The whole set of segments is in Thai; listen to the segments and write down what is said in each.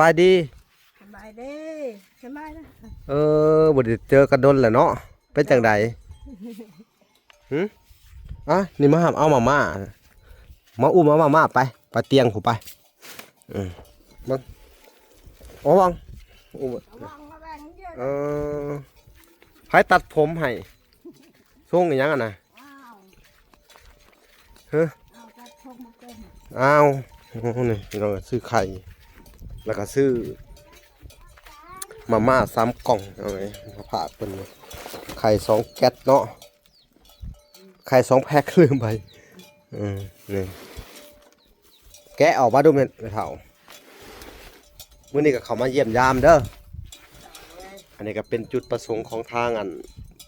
บายดีสบายดีสบายนะบ่ได้เจอกันดนแหละเนาะเป็นจังไดอ่ะนี่มาหาเอามาอุ้มเอามาไปเตียงผู้ไปมาโอ้วังอุ้มไผตัดผมให้ส่งอีหยังอ่ะนะอ้าวนี่เราซื้อไข่แล้วก็ซื้อมาม่า3 กล่องเอาไงมาผ่าเป็นไข่2 แก๊สเนาะไข่2 แพ็คลืมไปนี่แกะออกมาดูมันไปเท่ามื้อนี้ก็เข้ามาเยี่ยมยามเด้ออันนี้ก็เป็นจุดประสงค์ของทาง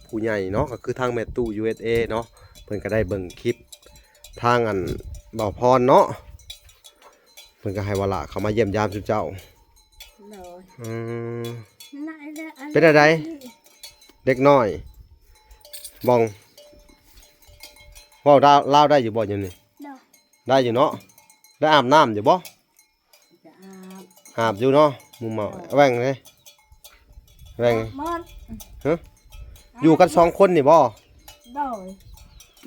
ผู้ใหญ่เนาะก็คือทางแม่ตู้ USA เนาะเพิ่นก็ได้เบิ่งคลิปทางบ่าวพรเนาะเพิ่นก็ให้วาระเข้ามาเยี่ยมยามเจ้าเป็นอะไรเด็กน้อยบองว่าเล่าได้อยู่บ่อยู่นี่ได้อยู่เนาะได้อาบน้ำอยู่บ่อาบอยู่เนาะมุมเมาแว่งเลยแว่งฮะอยู่กัน2 คนนี่บ่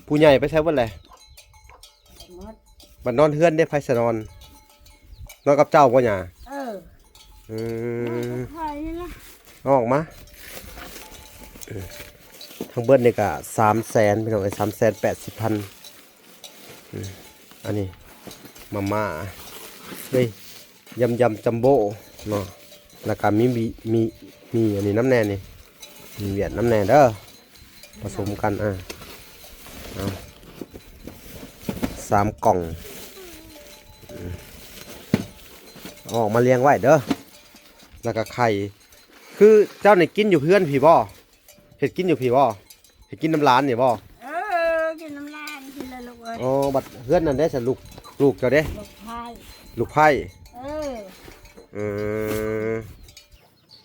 ผู้ใหญ่ไปใช้วันไหนบัดนอนเฮือนได้ไผสนอนนอนกับเจ้าบ่หยังออกมาทั้งเบิดนี่ก็300,000พี่น้องไอ้380,000อันนี้มาเฮ้ยยำจัมโบ้เนาะแล้วก็มีอันนี้น้ำแน่นี่มีเวียดน้ำแน่เด้อผสมกันเอา3 กล่องออกมาเลี้ยงไว้เด้อแล้วก็ไข่คือเจ้านี่กินอยู่เพื่อนพี่บ่เห็ดกินอยู่พี่บ่เห็ดกินน้ำร้านนี่บ่กินน้ำลายกินเลยลูกเอ้ยบัดเพื่อนนั่นได้สลูกเจ้าเด้ลูกไผ่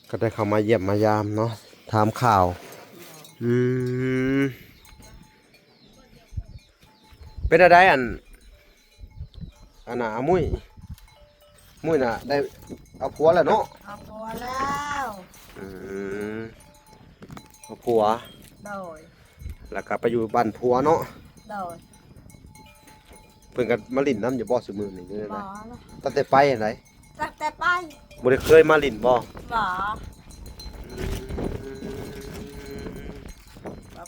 ก็ได้เข้ามาเยี่ยมมายามเนาะถามข่าวเป็นอะไรอันน่ะมุ้ยน่ะได้เอาผัวแล้วเนาะเอาผัวแล้วเอาผัวโดยแล้วก็ไปอยู่บ้านผัวเนาะโดยเพิ่นก็มาลิ้นน้ำอยู่บ่ซุมื้อนี้อยู่นะตั้งแต่ไปอันไหนตั้งแต่ไปบ่ได้เคยมาลิ้นบ่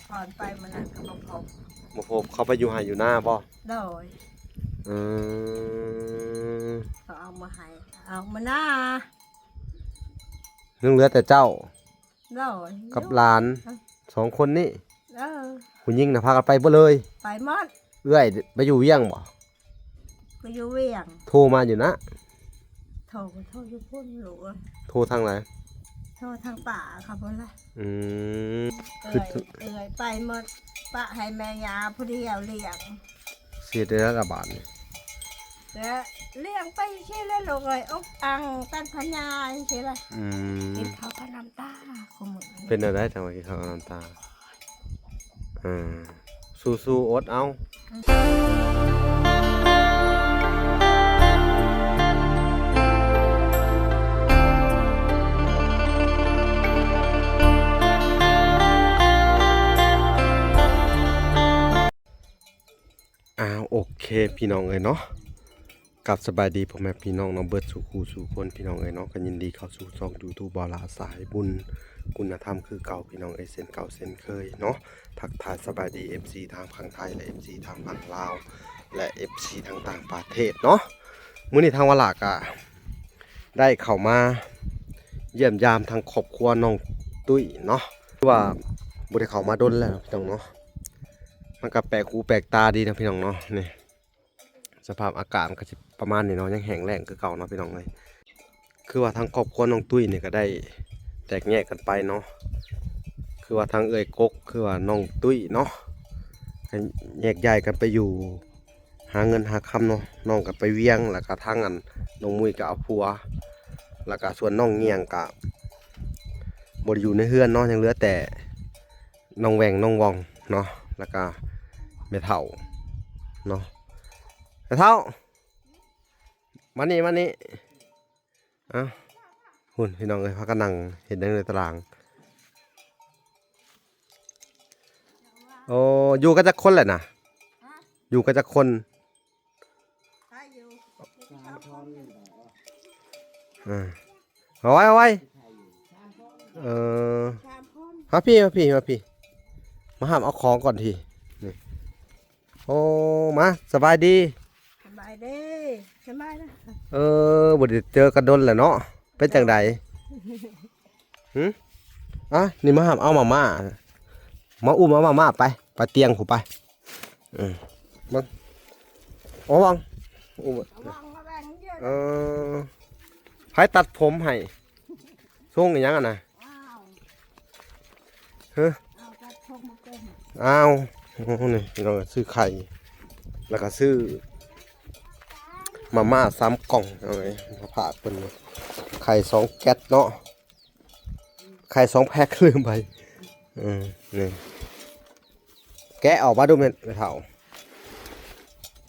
ผ่อนไปมันนั่นก็บ่พบเขาไปอยู่ไห้อยู่หน้าบ่โดยเขาเอามาให้เอามาหน้าเหลือแต่เจ้าโดยกับหลาน2 คนนี่ผู้หญิงน่ะพากันไปบ่เลย ไปหมดเอื้อยไปอยู่เวียงบ่ไปอยู่เวียงโทรมาอยู่นะโทรอยู่พุ่นหลูโทรทางไหนโทรทางป่าครับพุ่นละเอื้อยไปหมดปะให้แม่ยาผู้เดียวเลี้ยงเสียได้ระบาดนี่แล้วเลี้ยงไปใช่แล้วลูกเอ้ยอกอังกันพญาใช่ละกินข้าวกับน้ำตาขมือเป็นอะไรจังหวะกินข้าวกับน้ำตาสู้อดเอาโอเคพี่น้องเอ้ยเนาะกับสบายดีพ่อแม่พี่น้องน้องเบิร์ดสู่คู่สู่คนพี่น้องเอ้ยเนาะกันยินดีเข้าสู่ช่อง YouTube บ่าวลาสายบุญคุณธรรมคือเก่าพี่น้องเอ้ยเส้นเก่าเส้นเคยเนาะทักทายสบายดี FC ทางฝั่งไทยและ FC ทางฝั่งลาวและ FC ทางต่างประเทศเนาะมื้อนี้ทางวลากะได้เข้ามาเยี่ยมยามทางครอบครัวน้องตุ้ยเนาะคือว่าบ่ได้เข้ามาดนแล้วพี่น้องเนาะมันก็แปลกหูแปลกตาดีนะพี่น้องเนาะนี่สภาพอากาศมันก็จะประมาณนี้เนาะยังแห้งแล้งคือเก่าเนาะพี่น้องเลยคือว่าทางครอบครัวน้องตุ้ยเนี่ยก็ได้แตกแยกกันไปเนาะคือว่าทางเอ่ยกกคือว่าน้องตุ้ยเนาะแยกย้ายกันไปอยู่หาเงินหาคำเนาะน้องกับไปเวียงแล้วก็ทางน้องมุ้ยกับเอาผัวแล้วก็ส่วนน้องเงียงกับบริอยู่ในเฮือนเนาะยังเหลือแต่น้องแหวงน้องวองเนาะแล้วก็แม่เฒ่าเนาะแม่เฒ่ามานี่ หุ่นพี่น้องเอ้ยพากันนั่งเห็นได้ในตารางโอ้อยู่กันจักคนแหละนะ ฮะ อยู่กันจักคน ใครอยู่ชาวคน อ่าเอาไว้เออ ชาวคน มาพี่มาห้ามเอาของก่อนทีนี่โอ้มาสบายดี สบายดีสบายนะ บ่ได้เจอกันดนแหละเนาะเป็นจังใดอ่ะนี่มาห้ามเอามาอุ้มเอามาม่าไปเตียงผมไปบังโอ้บังอุ้ม ระวังระแวงเยอะ เออใครตัดผมให้ส่งอีหยังอ่ะนะ อ้าว เฮ้อ เอากระทงมาเป็น อ้าวโอ้นี่พี่น้องซื้อไข่แล้วก็ซื้อมาม่า3 กล่องเอาไว้มาผ่าเพิ่นไข่2 แก๊สเนาะไข่2 แพ็คลืมไปนี่แกะออกมาดูแม่นเฒ่า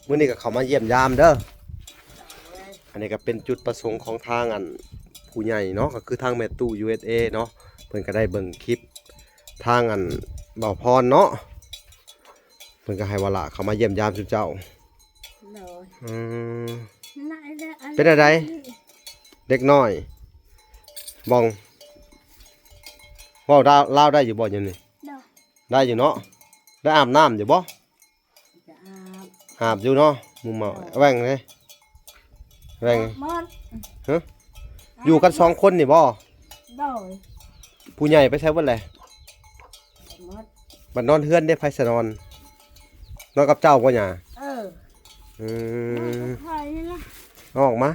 มื้อนี้ก็เข้ามาเยี่ยมยามเด้ออันนี้ก็เป็นจุดประสงค์ของทางผู้ใหญ่เนาะก็คือทางแม่ตู้ USA เนาะเพิ่นก็ได้เบิ่งคลิปทางบ่าวพรเนาะเพิ่นก็ให้วาระเข้ามาเยี่ยมยามซุเจ้า เลย อืม ไหนเลย เป็นอะไร เด็กน้อยบองเว้าลาวได้อยู่บ่ยังนี่ เนาะ ได้อยู่เนาะได้อาบน้ำอยู่บ่ จะอาบ อาบอยู่เนาะมุมเมาแว่งเลยแว่ง มัน อยู่กัน2 คนนี่บ่ โดย ผู้ใหญ่ไปใช้เบิดแหละ มัน บัดนอนเฮือนได้ไผสนอนนอนกับเจ้าบ่หยัง อืมใครนี่ล่ะ เอาออกมา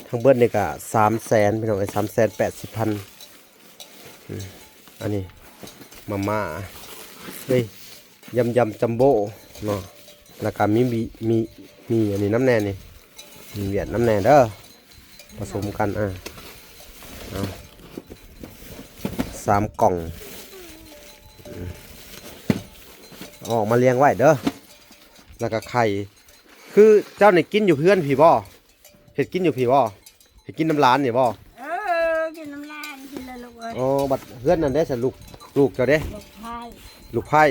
ทั้งเบิดนี่ก็300,000พี่น้องเอ้ย380,000อันนี้มาม่าเฮ้ยยำจัมโบ้เนาะแล้วก็มีอันนี้น้ำแน่นี่มีเวียดน้ำแน่เด้อผสมกันเอา3 กล่องเอาออกมาเลี้ยงไว้เด้อแล้วก็ไข่คือเจ้านี่กินอยู่เพื่อนพี่บ่เห็ดกินอยู่พี่บ่เห็ดกินน้ำร้านนี่บ่ กินน้ำลายกินเลยลูกเอ้ย อ๋อบัดเพื่อนนั่นได้สลูกเจ้าเด้ ลูกพาย ลูกไผ่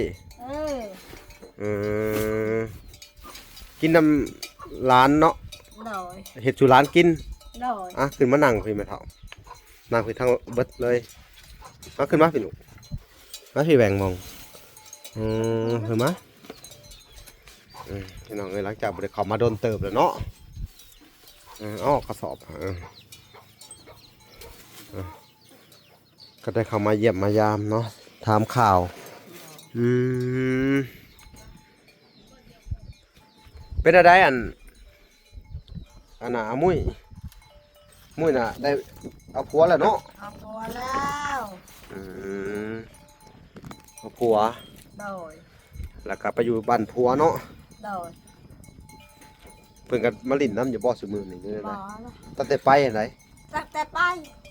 เออ กินน้ำร้านเนาะ โดย เห็ดสุร้านกิน โดย ขึ้นมานั่งพี่แม่เฒ่านั่งพี่ทางเบิดเลยขึ้นมาพี่หนูมาพี่แหวงมองเห็นไหมพี่น้องเอ้ยหลังจากบ่ได้เข้ามาโดนเติบแล้วเนาะเอากระสอบก็ได้เข้ามาเยี่ยมมายามเนาะถามข่าวเป็นอะไรอันน่ะมุ้ยน่ะได้เอาผัวแล้วเนาะ เอาพอแล้ว เอาผัว โดย แล้วก็ไปอยู่บ้านผัวเนาะ โดย เพิ่นก็มาลิ้นน้ำอยู่บ่ซุมื้อนี้เด้อ บ่ นะ ละ ตั้งแต่ไปอันไหน ตั้งแต่ไป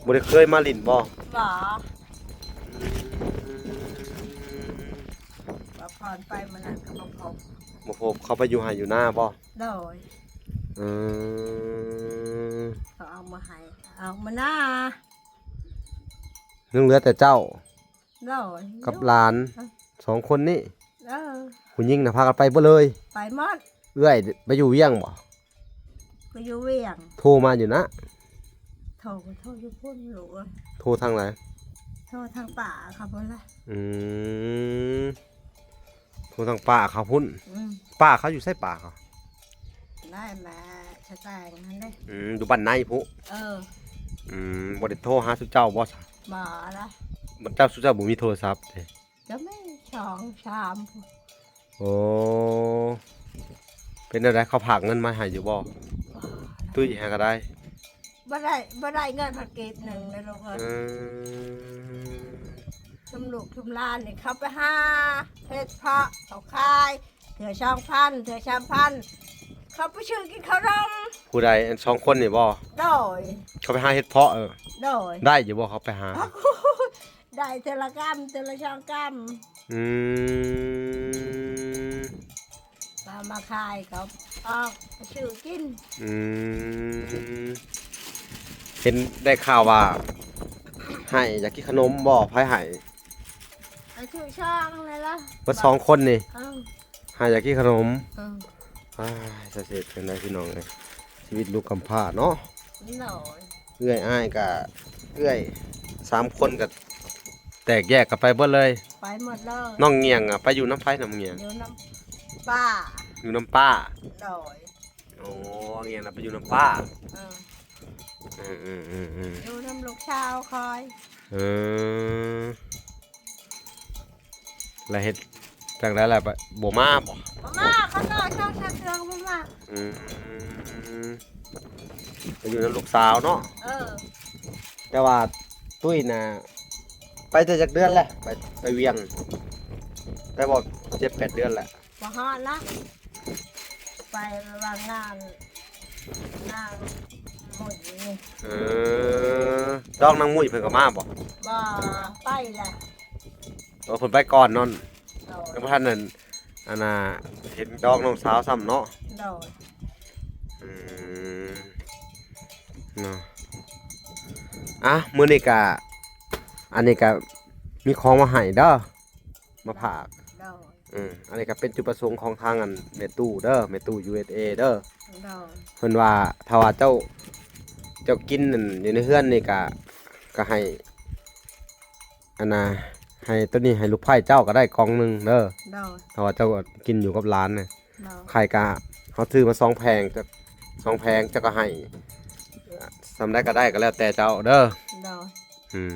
บ่ได้เคยมาลิ้นบ่ บ่ผ่อนไปมันนั่นก็บ่พบ บ่พบเขาไปอยู่ไห้อยู่หน้าบ่ โดย อืม เขาเอามาให้เอามาหน้า ยังเหลือแต่เจ้า โดย กับหลาน2 คนนี่ เออ ผู้หญิงน่ะพากันไปบ่เลย ไปหมด เอื้อยไปอยู่เวียงบ่ ไปอยู่เวียง โทรมาอยู่นะ โทรอยู่พุ่นลูกเอ้ย โทรทางไหน โทรทางป่าครับพุ่นละ อืมโทรทางป่าเขาพุ่น อืม ป่าเขาอยู่ไสป่าเขา ได้มาชะแตงนั่นเด้ อยู่บ้านในพุ เออ บ่ได้โทรหาสุเจ้าบ่ซะ บ่ละ มันเจ้าสุเจ้าบ่มีโทรศัพท์เด้ จะไม่ช่องชามพุ่น โอ้เป็นอะไรเขาผากเงินมาให้อยู่บ่ บ่ละ ตุ้ยให้ก็ได้ บ่ได้เงินผักเกตหนึ่งเลยลูกเอ้ยทุมลูกทุมหลานนี่เขาไปหาเพชรเพาะเขาคายเถื่อช่องพันเถื่อชามพันเขาไปชื่อกินข้าวดม ผู้ใดอัน2 คนนี่บ่ โดย เขาไปหาเฮ็ดเพาะโดย ได้อยู่บ่เขาไปหา ได้เทละกรรมเทละช่องกรรม อืม มาขายเขาออกไปชื่อกิน อืม ห็นได้ข่าวว่าให้อยากกินขนมบ่ไผให้ ไอ้ชื่อช่างเลยล่ะ เบิด2คนนี่ เออ ให้อยากกินขนม เออ อ้ายจะเสร็จกันได้พี่น้องเอ้ยชีวิตลูกกำพร้าเนาะ หน่อย เอื้อยอ้ายกับเอื้อย3คนก็แตกแยกกันไปเบิดเลย ไปหมดเลย น้องเงียงอ่ะไปอยู่น้ำไผน้ำเงียง อยู่น้ำป้า อยู่น้ำป้า หน่อย โอ้เงียงน่ะไปอยู่น้ำป้า เออ อืม อยู่น้ำลูกชาวคอย เออแล้วเฮ็ดจังได๋ล่ะบ่มาบ่ มาเขาหน่อยช่องชักเชืองมา อืมไปอยู่น้ำลูกสาวเนาะ เออ แต่ว่าตุ้ยน่ะไปแต่จักเดือนแหละไปเวียงไปบ่7-8 เดือนแหละ มาฮอดละไปวางงานหมดนี่ เออดอกนางมุ้ยเพิ่นก็มาบ่ บ่ไปแหละ เพิ่นไปก่อนนอน โดย แล้วบ่ทันนั่นอันน่ะเห็นดอกน้องสาวซ้ำเนาะ โดย อืมเนาะอ่ะมื้อนี้ก็อันนี้ก็มีของมาให้เด้อมาฝาก โดย อันนี้ก็เป็นจุดประสงค์ของทางอันแม่ตู้เด้อแม่ตู้ USA เด้อ โดย เพิ่นว่าถ้าว่าเจ้ากินนั่นอยู่ในเฮือนนี่ก็ให้อันน่ะให้ตัวนี้ให้ลูกไผ่เจ้าก็ได้กล่องหนึงเด้อ โดย ถ้าว่าเจ้ากินอยู่กับร้านน่ะ โดย ไข่ก็เขาซื้อมา2แพงจะ2แพงเจ้าก็ให้สำได้ก็ได้ก็แล้วแต่เจ้าเด้อ โดย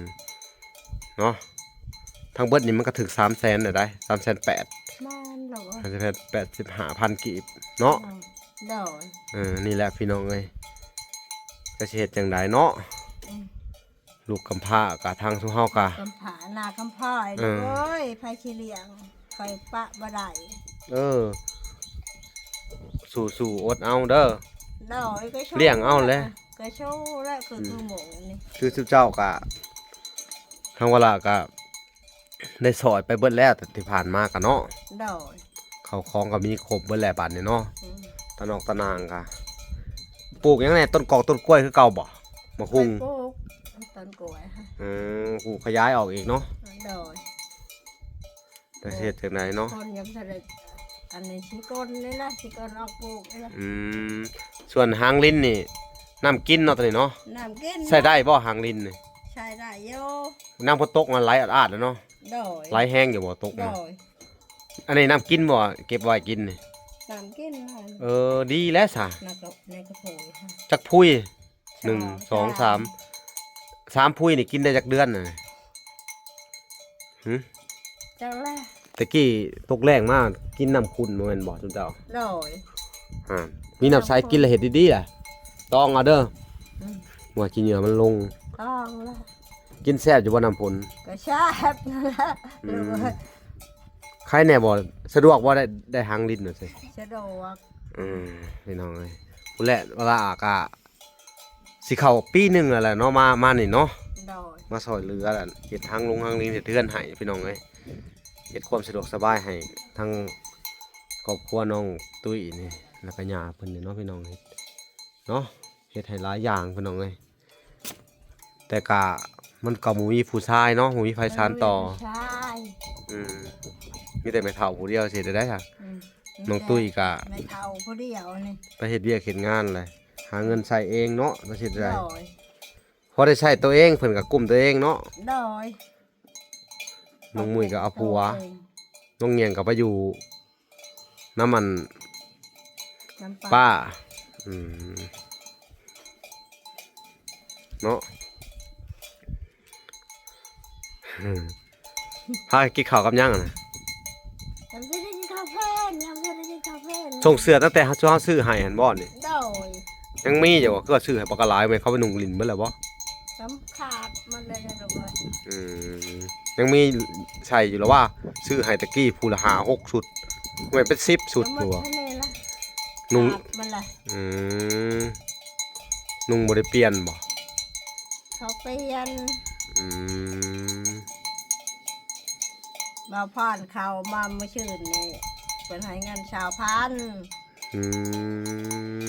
เนาะทั้งเบิดนี่มันก็ถึง300,000น่ะได้380,000 มันโดย 85,000กีบเนาะ โดย นี่แหละพี่น้องเอ้ยก็สิเฮ็ดจังไดเนาะ อืม ลูกกำพร้ากะทางสุเฮากะ คำผาหน้าคำพ่อย เออ โอ้ยไผขี้เลี้ยงไฟปะบ่ได้ สู้ๆอดเอาเด้อ โดยก็โชว์ เลี้ยงเอาเลย ก็โชว์แล้วคือหมูนี่ คือสิเจ้ากะทางเวลากะได้สอยไปเบิดแล้วแต่ที่ผ่านมากะเนาะ โดย เขาวของก็มีครบเบิดแล้วบัดนี้เนาะ อืม ตะนอกตะนางกะปลูกหยังไงต้นกอกต้นกล้วยคือเก่าบ่มะฮุ่ง ไปปลูกต้นกล้วยฮะ ปลูกขยายออกอีกเนาะ โดย แต่เฮ็ดจังไดเนาะ คนยังจะได้อันนี้ชิกลนี่นะชิกลออกปลูกนี่นะ ส่วนหางลิ้นนี่น้ำกินเนาะตอนนี้เนาะ น้ำกิน ใส่ได้บ่หางลิ้นนี่ ใช้ได้โย น้ำพอตกมันไหลอาดๆแล้วเนาะ โดย ไหลแห้งอยู่บ่ตก โด นะ ย อันนี้น้ำกินบ่เก็บไว้กินนี่ น้ำกินนะ ดีแล้วซะ ในกระโถยฮะ จักพุย สอง 1 2 3 3พุยนี่กินได้จักเดือนน่ะหึ เจ้าแรก ตะกี้ตกแรงมากกินน้ำขุ่นบ่แม่นบ่จุนเจ้า โดย มีน้ำใสกินแล้วเฮ็ดดีๆล่ะต้องเอาเด้อ อืม ว่ากินเหยื่อมันลง ต้องละ กินแซ่บอยู่บ่น้ำผล ก็แซ่บนั่นแหละ อืม หรือว่า ใครแน่บ่สะดวกบ่ได้หางลิ้นน่ะสิ สะดวก พี่น้องเอ้ยผู้แหละเวลาอากาสิเข้าปีหนึงแล้วแหละเนาะมานี่เนาะ โดย มาซอยเรือแล้วเฮ็ดทางลงทางนี้เฮ็ดเทือนให้พี่น้องเอ้ยเฮ็ดความสะดวกสบายให้ทั้งครอบครัวน้องตุ้ยนี่แล้วก็ย่าเพิ่นนี่เนาะพี่น้องเฮ็ดเนาะเฮ็ดให้หลายอย่างพี่น้องเอ้ยแต่กะมันก็บ่มีผู้ชายเนาะบ่มีไฟสานต่อ ใช่ อืมมีแต่แม่เฒ่าผู้เดียวสิได้ค่ะ อืม น้องตุ้ยก็ ไม่เท่าผู้เดียวนี่ ไปเฮ็ดเวียกเฮ็ดงานเลยหาเงินใช้เองเนาะบ่สิ โด ได้ ย พอได้ใช้ตัวเองเพิ่นก็กุ้มตัวเองเนาะ โดย น้องมุ้ยก็เอาผัว โดย น้องเงียงก็ไปอยู่น้ำมัน น้ำปลา ป้าอืมเนาะพากินข้าวกับหยังอะนะ น้ำจะได้กินข้าวเพลนน้ำจะได้กินข้าวเพลน ส่งเสื้อตั้งแต่เฮาซื้อให้หันบ่นี่ โดย ยังมีอยู่บ่ก็ซื้อให้ปากกะหลายไว้เขาไปนุ่งลิ้นเบิดแล้วบ่ น้ำขาดมันเลยนะลูกเอ้ย อืมยังมีใช่อยู่แล้วว่าซื้อให้ตะกี้ผู้ละ5 6ชุดไว้เป็น10ชุด แล้ว ตัว มันทะเลละ นุ่ง ขาดมันเลย อืมนุ่งบ่ได้เปลี่ยนบ่ เขาเปลี่ยน อืม มาพ่อนเขามาเมื่อชื่นนี่เป็นให้เงินชาวพันธุ์ อืม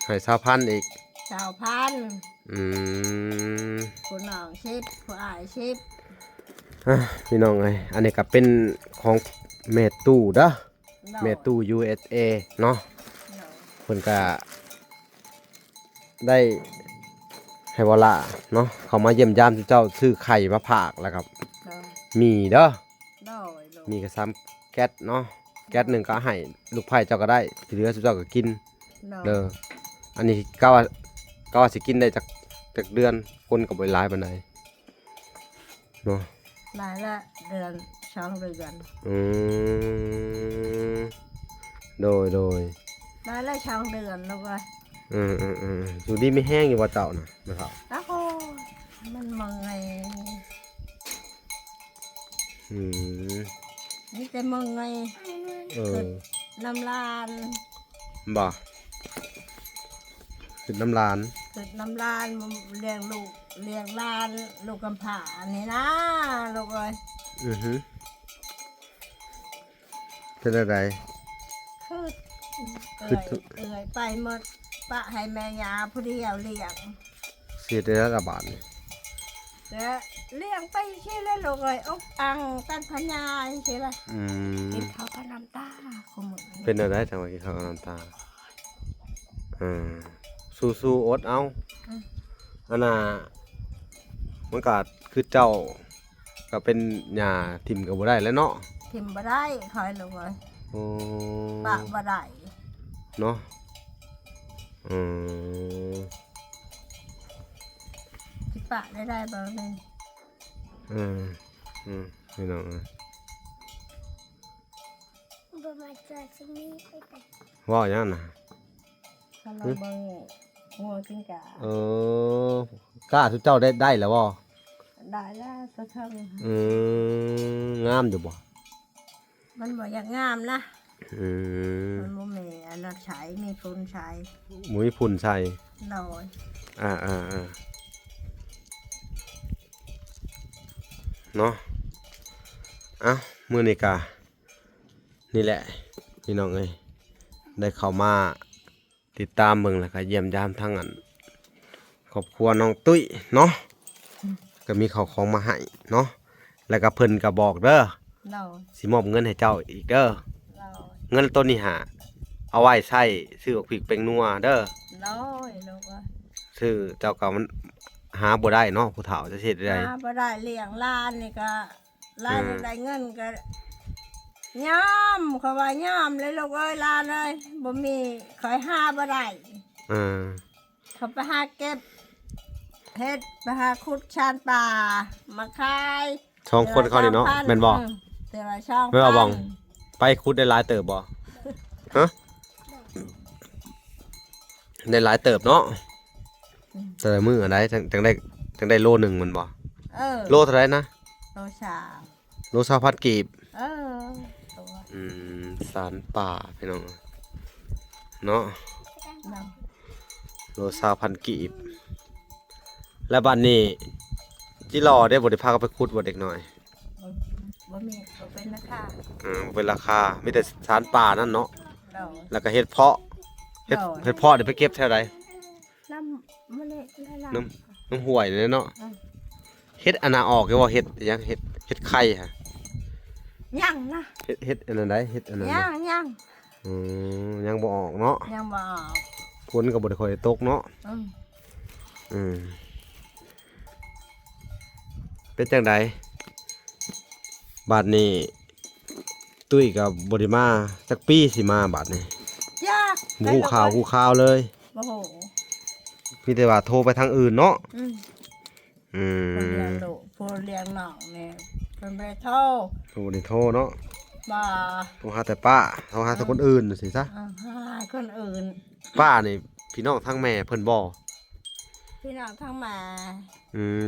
ให้ชาวพันธุ์อีก ช ชาวพัน อืม ผู้น้องชิปผู้อายชิป อ่ะพี่น้องเอ้ยอันนี้ก็เป็นของแม่ตู้เด้อ โดย แม่ตู้ USA เนาะ โดย เพิ่นก็ได้ให้เวลาเนาะเขามาเยี่ยมยามเจ้าซื้อไข่มาผากแล้วครับ โดย มีเด้อ โดยโดย มีกระซ้ำแก๊สเนาะแก๊สหนึ่งก็ให้ลูกไผ่เจ้าก็ได้ที่เหลือเจ้าก็กิน โดย เด้ออันนี้ก็ว่าสิกินได้จากเดือนคนก็บ่หลายปานใดเนาะ ได้ละเดือน2 เดือน อืมโดย ได้ละ2 เดือนลูกเอ้ย อยู่ดีไม่แห้งอยู่ว่าเจ้านะนะครับ อ้าวมันมองไง อืม นี่แต่มองไง เออ น้ำลาน บ่คือน้ำลาน เกิดน้ำลานเลี้ยงลูกเลี้ยงหลานลูกกำพร้าอันนี้นะลูกเอ้ย อือฮึเป็นอะไร คือเอ่ยไปหมดปะให้แม่ยาผู้เดียวเลี้ยง เสียได้ระบาดนี่ แล้วเลี้ยงไปใช่แล้วลูกเอ้ยอกอังตันพญาใช่ละ อืม กินข้าวกับน้ำตาขมุน เป็นอะไรจังหวะกินข้าวกับน้ำตาสู้ๆอดเอาอันน่ะมันก็คือเจ้าก็เป็นหญ้าทิ่มก็บ่ได้แล้วเนาะ ทิมบ่ได้คอยลูกเอ้ย โอ้ ปะบ่ได้ เนาะอืม สิปะได้บ่เลย พี่น้อง บ่มาเจอที่นี่ไปแต่ ว่าอย่างนั้นนะ ถ้าเราเบิ่งงัวกินกะ กล้าทุกเจ้าได้แล้วบ่ ได้แล้วสะเทิง งามอยู่บ่ มันบ่อยากงามนะ อืม มันบ่มีอันนั้นใช้มีฝุ่นใช้ หมุ้ยพุ่นใส่ น้อย เนาะมื้อนี้กะนี่แหละพี่น้องเอ้ยได้เข้ามาติดตามเบิ่งแล้วก็เยี่ยมยามทั้งอันครอบครัวน้องตุ้ยเนาะก็มีข้าวของมาให้เนาะแล้วก็เพิ่นก็บอกเด้อ น้อย สิมอบเงินให้เจ้าอีกเด้อ น้อย เงินต้นนี้หาเอาไว้ใช้ซื้อพริกเป็นนัวเด้อ น้อยลูกเอ้ย ซื้อเจ้าก็มันหาบ่ได้เนาะผู้เฒ่าจะเฮ็ดได้ หาบ่ได้เลี้ยงหลานนี่ก็หลานนี่ได้เงินก็ยามเขาว่ายามเลยลูกเอ้ยหลานเอ้ยบ่มีขอยหาบ่ได้ เออ เขาไปหาเก็บเฮ็ดไปหาขุดชานป่ามาขาย ช่องคนเขานี่เนาะแม่นบ่ แต่ละช่อง แม่นบ่บ้อง ไปคุดได้หลายเติบบ่ฮะได้หลายเติบเนาะแต่ละมื้ออันใดจังได้โลหนึงมันบ่ เออ โลเท่าไหร่นะ โลชา โล20,000กีบ เออตัว สารป่าพี่น้องเนาะ น้ โล20,000กีบแล้วบัดนี้จิรอได้บ่ได้พาเขาไปขุดบ่เด็กน้อย ำบ่มีบ่เป็นนะคะ เป็นราคามีแต่สารป่านั่นเนาะ เรา แล้วก็เห็ดเพาะเห็ดเพาะเดี๋ยวไปเก็บแถวใด น้ำมันนี่ละ น้ำห่วยเลยเนาะเห็ดอันน่ะออกก็ว่าเห็ดหยังเห็ดไข่ฮะ ยังนะ เห็ดอันนั้นได้เห็ดอันนั้น ยั นะ งยัง ยังบ่ออกเนาะ ยังบ่ออก ฝนก็บ่ได้ค่อยตกเนาะ อืม อืมเป็นจังไดบาดนี้ตุ้ยกับบ่ได้มาจักปีสิมาบาดนี้ ยาก หูข่าวเลย โอ้โห มีแต่ว่าโทรไปทางอื่นเนาะ อืม อื ผู้เลี้ย ม งลูกผู้เลี้ยงน้องเนี่ยเป็นไปโทษ โทรได้โทรเนาะ บ่ โทรหาแต่ป้าโทรหาแต่คนอื่นสิซะ ให้คนอื่น ป้านี่พี่น้องทั้งแม่เพิ่นบ่ พี่น้องทั้งมา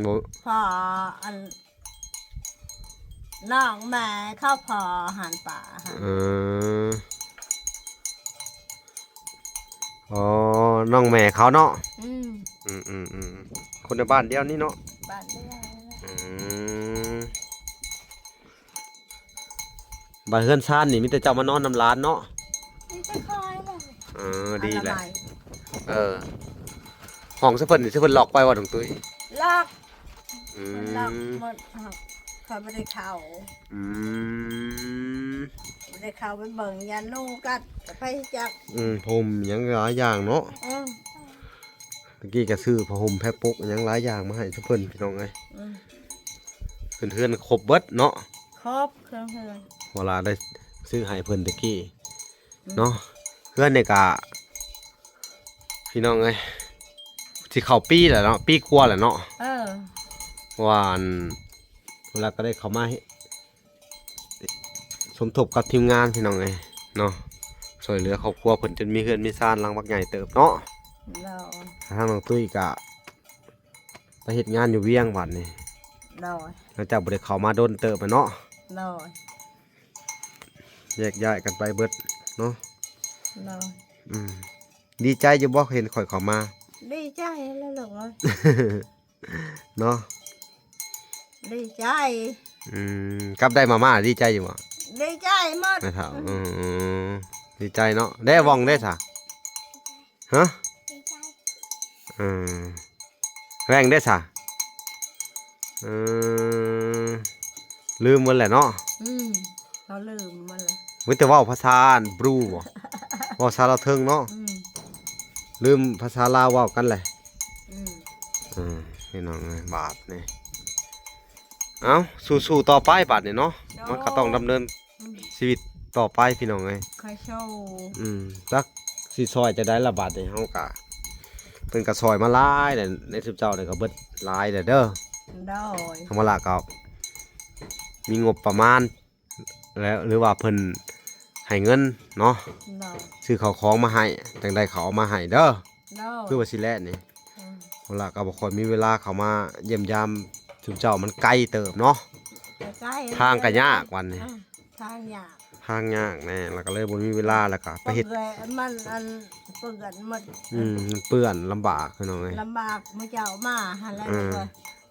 บ่ พ่ออันน้องแม่เข้าพอหันป่าหัน อ๋อน้องแม่เขาเนาะ อืม คนในบ้านเดียวนี่เนาะ บ้านเดียว บ้านเฮือนซ่านนี่มีแต่เจ้ามานอนนำร้านเนาะ นี่จะคอยเลย ดีแหละ อนามัย เออฮ ห้องซะเพิ่นนี่ซะเพิ่นหลอกไปว่าน้องตุ้ย ลอก อื มันลอก ม หมดหักเขาไม่ได้เข้า อืม ไม่ได้เข้าไปเบิ่งยานูกัดก็ไปจัก ผมหยังหลายอย่างเนาะ อืม เมื่อกี้ก็ซื้อผ้าห่มแพรปกหยังหลายอย่างมาให้ซะเพิ่นพี่น้องเอ้ย อืม เพื่อนๆครบเบิดเนาะ ครบเครื่องเฮือน เวลาได้ซื้อให้เพิ่นตะกี้เนาะเพื่อนเนี่ยก็พี่น้องเอ้ยสิเข้าปีแหละเนาะปีกว่าแหละเนาะ เออ ว่าอันเวลาก็ได้เข้ามาให้สมทบกับทีมงานพี่น้องเอ้ยเนาะช่วยเหลือครอบครัวเพิ่นจนมีเฮือนมีซ่านหลังบักใหญ่เติบเนาะ เรา ทางน้องตุ้ยก็ไปเฮ็ดงานอยู่เวียงบัดนี้ เรา หลังจากบ่ได้เข้ามาโดนเติบอะเนาะ เรา แยกย้ายกันไปเบิดเนาะ เรา อืมดีใจอยู่บ่เห็นข่อยเข้ามา ดีใจแล้วลูกเอ้ย เนาะ ดีใจ กลับได้มาม่าดีใจอยู่บ่ ดีใจหมด ไม่เท่าดีใจเนาะได้ว่องได้ซะฮะ ดีใจ อืมแรงได้ซะลืมหมดแหละเนาะ เราลืมมันเลย มีแต่เว้าภาษาบรูบ่เว้าภาษาลาวเทิงเนาะลืมภาษาลาวเว้ากันแหละ พี่น้องเอ้ยบาทนี่เอ้าสู้ๆต่อไปบาทนี่เนาะมันก็ต้องดำเนินชีวิตต่อไปพี่น้องเอ้ย ใครโชว์ จักสิซอยจะได้ละบาทนี่เฮากะเพิ่นก็ซอยมาหลายแต่ในสิบเจ้านี่ก็เบิดหลายเด้อ ได้ ธรรมดาก็มีงบประมาณแล้วหรือว่าเพิ่นให้เงินเนาะ ได้ ซื้อข้าวของมาให้จังได้เขาเอามาให้เด้อ ได้ คือว่าสิแลนี่เวลาก็บ่ค่อยมีเวลาเข้ามาเยี่ยมยามสิบเจ้ามันไกลเติบเนาะ ใกล้ ทางก็ยากวันนี้ ทางยาก ทางยากแน่แล้วก็เลยบ่มีเวลาแล้วก็ไปเฮ็ด มันอันเปื่อนหมด มันเปื้อนลำบากพี่น้องเอ้ย ลำบากมือเจ้ามาหันแล้วเลย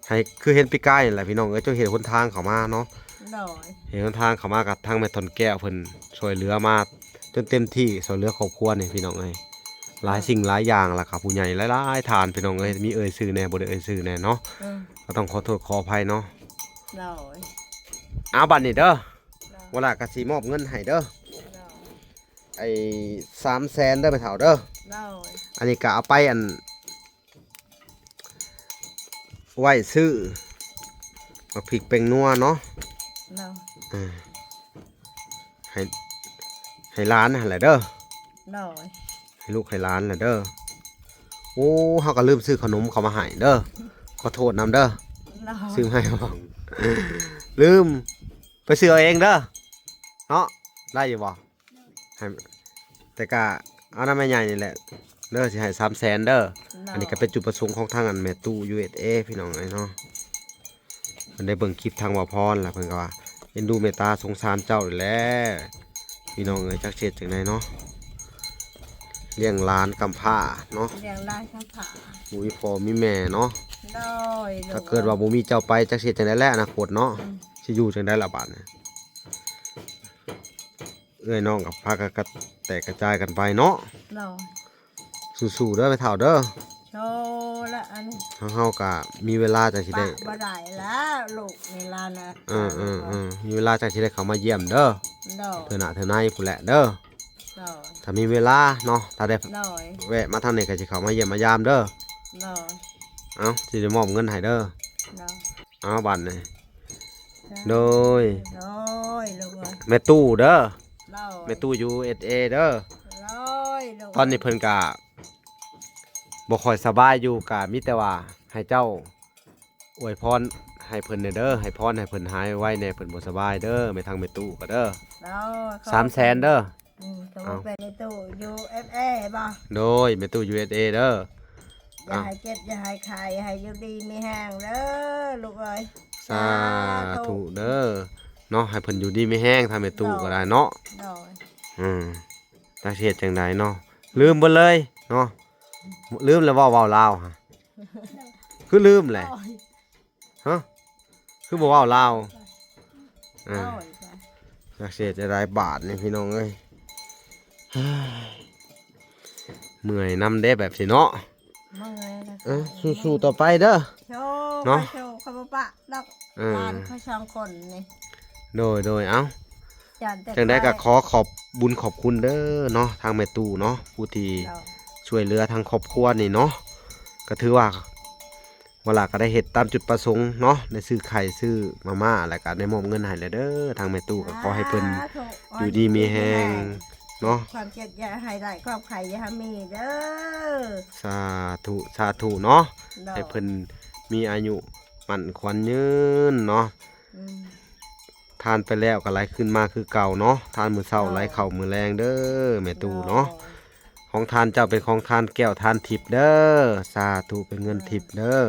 ให้คือเห็นปีกายนี่แหละพี่น้องเอ้ยเจ้าเห็นหนทางเข้ามาเนาะ ได้ เห็นหนทางเข้ามากับทางแม่ทนแก้วเพิ่นช่วยเหลือมาจนเต็มที่ช่วยเหลือครอบครัวนี่พี่น้องเอ้ยหลายสิ่งหลายอย่างล่ะครับผู้ใหญ่หลายๆทานพี่น้องเอ้ยมีเอ่ยชื่อแน่บ่ได้เอ่ยชื่อแน่เนาะก็ต้องขอโทษขออภัยเนาะ ได้ เอาบัดนี้เด้อเวลาก็สิมอบเงินให้เด้อไอ้300,000เด้อไปเฒ่าเด้อ ได้ อันนี้ก็เอาไปอันไว้ซื้อมาพริกเป็นนัวเนาะ ได้ ให้ให้ร้านหั่นแหละเด้อ ได้ ให้ลูกให้ร้านแหละเด้อโอ้เฮาก็ลืมซื้อขนมเขามาให้เด้อขอโทษนำเด้อ ได้ ซื้อให้บ่ลืมไปซื้อเอาเองเด้อเนาะได้อยู่บ่ให้แต่ก็เอานำแม่ใหญ่นี่แหละเด้อสิให้300,000เด้ออันนี้ก็เป็นจุดประสงค์ของทางอันแม่ตู้ USA พี่น้องเอ้ยเนาะเพิ่นได้เบิ่งคลิปทางว่าพรล่ะเพิ่นก็ว่าเอ็นดูเมตตาสงสารเจ้าอยู่แหล้วพี่น้องเอ้ยจักเฮ็ดจังไดเนาะเลี้ยงหลานกำพร้าเนาะ เรียงร้านข้าวผา บ่มีพ่อมีแม่เนาะ ได้ ถ้าเกิดว่าบ่มีเจ้าไปจักสิเฮ็ดจังได๋แหละอนาคตเนาะสิอยู่จังได๋ล่ะบาดนี้เอ้ยน้องกับพากันกระแตกกระจายกันไปเนาะ ได้ สู้ๆเด้อไปเฒ่าเด้อ โชว์ละอัน เฮาก็มีเวลาจังสิได้ บ่ได้แล้วลูกในร้านนะ มีเวลาจังสิได้เข้ามาเยี่ยมเด้อ ได้ เทื่อหน้าเทื่อในพุ่นแหละเด้อ ได้ ถ้ามีเวลาเนาะถ้าได้ ได้ แวะมาทางนี้ก็สิเข้ามาเยี่ยมมายามเด้อ ได้ เอ้าสิได้มอบเงินให้เด้อ ได้ เอาบัดนี้โดย ได้ลูกเอ้ย แม่ตู้เด้อ ได้ แม่ตู้ USA เด้อ ได้ลูก ตอนนี้เพิ่นก็บ่ค่อยสบายอยู่ก็มีแต่ว่าให้เจ้าอวยพรให้เพิ่นเด้อให้พรให้เพิ่นหายไวแน่เพิ่นบ่สบายเด้อแม่ทางแม่ตู้ก็เด้อ ได้ 300,000เด้อ เขาเป็นในตู้ USA ป่ะ โดยแม่ตู้ USA เด้อ อย่าให้เจ็บอย่าให้ไข้อย่าให้อยู่ดีมีแห้งเด้อลูกเอ้ย สาธุเด้อเนาะให้เพิ่นอยู่ดีไม่แห้งทางแม่ตู้ก็ได้เนาะ ได้ จักสิเฮ็ดจังไดเนาะลืมเบิดเลยเนาะลืมแล้วเว้าลาวฮะคือลืมแหละ ฮะคือบ่เว้าลาว ได้ จักเสียจะได้บาทนี่พี่น้องเอ้ย เมื่อยนำเด้แบบสิเนาะ เมื่อยนะ สู้ๆต่อไปเด้อ โชว์ เนาะ โชว์คำว่าปะดอก เออ ร้านเขาช่องคนนี่ โดยเอ้า จานแต่ จังได้ก็ขอบบุญขอบคุณเด้อเนาะทางแม่ตู่เนาะผู้ที่ เรา ช่วยเหลือทางครอบครัวนี่เนาะก็ถือว่าเวลาก็ได้เฮ็ดตามจุดประสงค์เนาะได้ซื้อไข่ซื้อมาม่าแล้วก็ได้มอบเงินให้แล้วเด้อทางแม่ตู่ก็ขอให้เพิ่นอยู่ดีมีแฮงเนาะ ความเจ็บอย่าให้ได้ความไข่อย่าให้มีเด้อ สาธุเนาะ ดอก ให้เพิ่นมีอายุมั่นขวัญยืนเนาะ อืม ทานไปแล้วก็ไหลขึ้นมาคือเก่าเนาะทานมื้อเช้าไหลเข้ามื้อแรงเด้อแม่ตู่เนาะของทานเจ้าเป็นของทานแก้วทานทิพย์เด้อสาธุเป็นเงินทิพย์เด้อ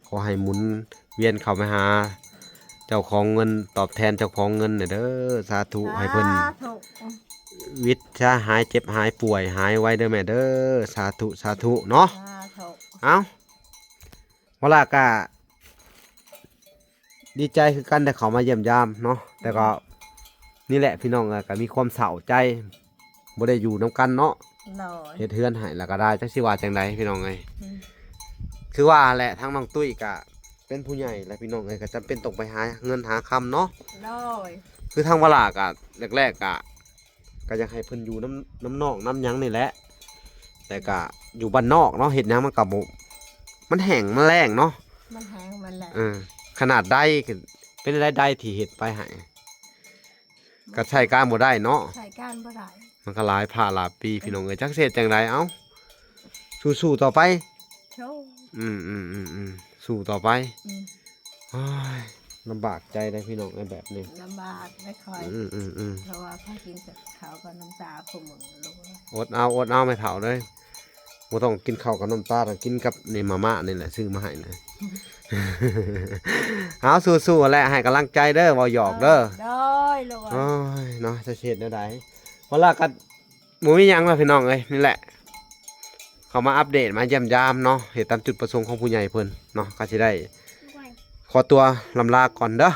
ขอให้หมุนเวียนเข้ามาหา เจ้าของเงินตอบแทนเจ้าของเงินเด้อสาธุให้เพิ่น สาธุ วิทย์ชาหายเจ็บหายป่วยหายไวเด้อแม่เด้อสาธุเนาะ สาธุ เอาเวลากะดีใจคือกันได้เขามาเยี่ยมยามเนาะแต่ก็นี่แหละพี่น้องก็มีความเศร้าใจบ่ได้อยู่นํกันเนาะ หน่อย เฮ็ดเฮือนให้แล้วก็ได้จักสิว่าจังไดพี่น้องเอ้ย อืม คือว่าแหละทางน้องตุ้ยก็เป็นผู้ใหญ่และพี่น้องเอ้ยก็จำเป็นต้องไปหาเงินหาคำเนาะ หน่อย คือทางเวลากะแรกๆก็อยากให้เพิ่นอยู่น้ำนอกน้ำหยังนี่แหละแต่ก็อยู่บ้านนอกเนาะเฮ็ดหยังมันก็บ่มันแห้งมันแล้งเนาะ มันแห้งมันแหละ ขนาดได้ก็เป็นได้ที่เห็ดไปให้ก็ใช้การบ่ได้เนาะ ใช้การบ่ได้ มันก็หลายผ่าหลายปีพี่น้องเอ้ยจักเสร็จจังไดเอ้าสู้ๆต่อไป โชว์ สู้ต่อไป อืม โอ้ยลำบากใจได้พี่น้องในแบบนี้ ลำบากไม่ค่อย เพราะว่าพ่อกินกับข้าวกับน้ำตาขมึงลูกเอ้ย อดเอาไม่เท่าเลยบ่ต้องกินข้าวกับน้ำตาลกินกับนี่มาม่านี่แหละซื้อมาให้เลย เอาสู้ๆแหละให้กำลังใจเด้อบ่หยอกเด้อ ได้ลูกเอ้ โอ้ ย ยเนาะจะเช็ดได้ไดเวลาก็บ่มีหยังแล้วพี่น้องเอ้ยนี่แหละ เขามาอัปเดตมาเยี่ยมยามเนาะเหตุตามจุดประสงค์ของผู้ใหญ่เพิ่นเนาะก็สิได้ ไว้ ขอตัวลำลาก่อนเด้อ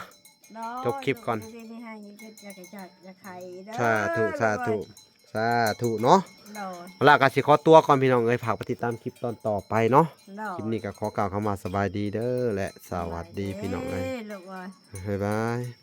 ได้ จบคลิปก่อน ลูกเอ้ยนี่ให้ยิ่งขึ้นอยากให้จัดอยากไข่เด้อ สาธุ ลูกเอ้ย เนาะ ได้ เวลาก็สิขอตัวก่อนพี่น้องเอ้ยฝากไปติดตามคลิปตอนต่อไปเนาะ ได้ คลิปนี้ก็ขอกล่าวคำว่าสบายดีเด้อและสวัสดีพี่น้องเอ้ย ลูกเอ้ย บ๊ายบาย